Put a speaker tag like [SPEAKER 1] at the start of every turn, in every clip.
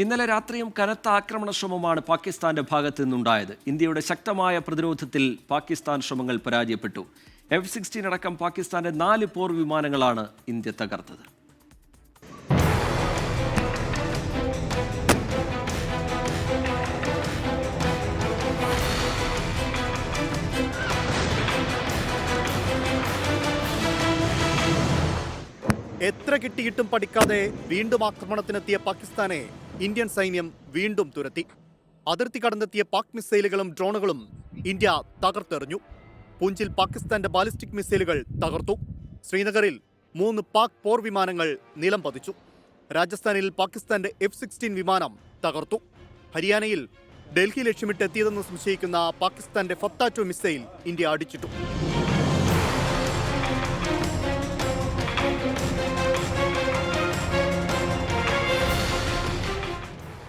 [SPEAKER 1] ഇന്നലെ രാത്രിയും കനത്ത ആക്രമണ ശ്രമമാണ് പാകിസ്ഥാന്റെ ഭാഗത്തു നിന്നുണ്ടായത്. ഇന്ത്യയുടെ ശക്തമായ പ്രതിരോധത്തിൽ പാകിസ്ഥാൻ ശ്രമങ്ങൾ പരാജയപ്പെട്ടു. F-16 അടക്കം പാകിസ്ഥാന്റെ 4 പോർ വിമാനങ്ങളാണ് ഇന്ത്യ തകർത്തത്.
[SPEAKER 2] എത്ര കിട്ടിയിട്ടും പഠിക്കാതെ വീണ്ടും ആക്രമണത്തിനെത്തിയ പാകിസ്ഥാനെ ഇന്ത്യൻ സൈന്യം വീണ്ടും തുരത്തി. അതിർത്തി കടന്നെത്തിയ പാക് മിസൈലുകളും ഡ്രോണുകളും ഇന്ത്യ തകർത്തെറിഞ്ഞു. പൂഞ്ചിൽ പാകിസ്ഥാന്റെ ബാലിസ്റ്റിക് മിസൈലുകൾ തകർത്തു. ശ്രീനഗറിൽ 3 പാക് പോർ വിമാനങ്ങൾ നിലം പതിച്ചു. രാജസ്ഥാനിൽ പാകിസ്ഥാന്റെ F-16 വിമാനം തകർത്തു. ഹരിയാനയിൽ ഡൽഹി ലക്ഷ്യമിട്ടെത്തിയതെന്ന് സംശയിക്കുന്ന പാകിസ്ഥാന്റെ ഫത്ത-2 മിസൈൽ ഇന്ത്യ അടിച്ചിട്ടു.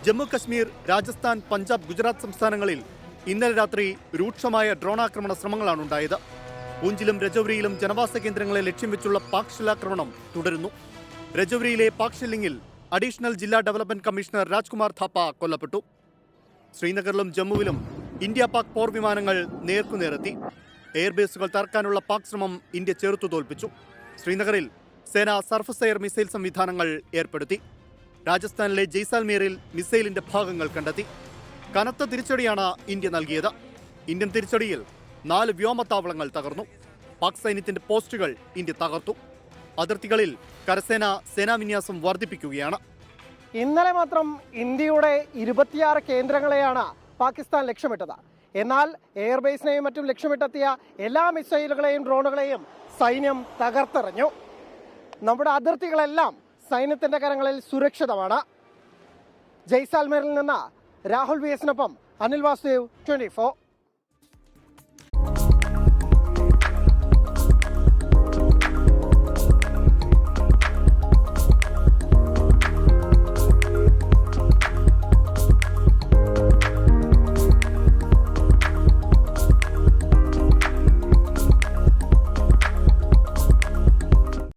[SPEAKER 2] ജമ്മു കശ്മീർ, രാജസ്ഥാൻ, പഞ്ചാബ്, ഗുജറാത്ത് സംസ്ഥാനങ്ങളിൽ ഇന്നലെ രാത്രി രൂക്ഷമായ ഡ്രോണാക്രമണ ശ്രമങ്ങളാണ് ഉണ്ടായത്. പൂഞ്ചിലും രജൌരിയിലും ജനവാസ കേന്ദ്രങ്ങളെ ലക്ഷ്യം വെച്ചുള്ള പാക് ഷെല്ലാക്രമണം തുടരുന്നു. രജൌരിയിലെ പാക് ഷെല്ലിംഗിൽ അഡീഷണൽ ജില്ലാ ഡെവലപ്മെന്റ് കമ്മീഷണർ രാജ്കുമാർ ഥാപ്പ കൊല്ലപ്പെട്ടു. ശ്രീനഗറിലും ജമ്മുവിലും ഇന്ത്യ പാക് പോർ വിമാനങ്ങൾ നേർക്കുനേരെത്തി. എയർബേസുകൾ തകർക്കാനുള്ള പാക് ശ്രമം ഇന്ത്യ ചെറുത്തു തോൽപ്പിച്ചു. ശ്രീനഗറിൽ സേന സർഫസ് എയർ മിസൈൽ സംവിധാനങ്ങൾ ഏർപ്പെടുത്തി. രാജസ്ഥാനിലെ ജയ്സാൽമീറിൽ മിസൈലിന്റെ ഭാഗങ്ങൾ കണ്ടെത്തി. കനത്ത തിരിച്ചടിയാണ് ഇന്ത്യ നൽകിയത്. ഇന്ത്യൻ തിരിച്ചടിയിൽ 4 വ്യോമത്താവളങ്ങൾ തകർന്നു. പാക് സൈന്യത്തിന്റെ പോസ്റ്റുകൾ ഇന്ത്യ തകർത്തു. അതിർത്തികളിൽ കരസേന സേനാവിന്യാസം വർദ്ധിപ്പിക്കുകയാണ്.
[SPEAKER 3] ഇന്നലെ മാത്രം ഇന്ത്യയുടെ 26 കേന്ദ്രങ്ങളെയാണ് പാകിസ്ഥാൻ ലക്ഷ്യമിട്ടത്. എന്നാൽ എയർബേസിനെയും മറ്റും ലക്ഷ്യമിട്ടെത്തിയ എല്ലാ മിസൈലുകളെയും ഡ്രോണുകളെയും സൈന്യം തകർത്തെറിഞ്ഞു. നമ്മുടെ അതിർത്തികളെല്ലാം സൈന്യത്തിന്റെ കരങ്ങളിൽ സുരക്ഷിതമാണ്. ജയ്സാൽമീറിൽ നിന്ന് രാഹുൽ VS-നൊപ്പം അനിൽ വാസുദേവ്, 24.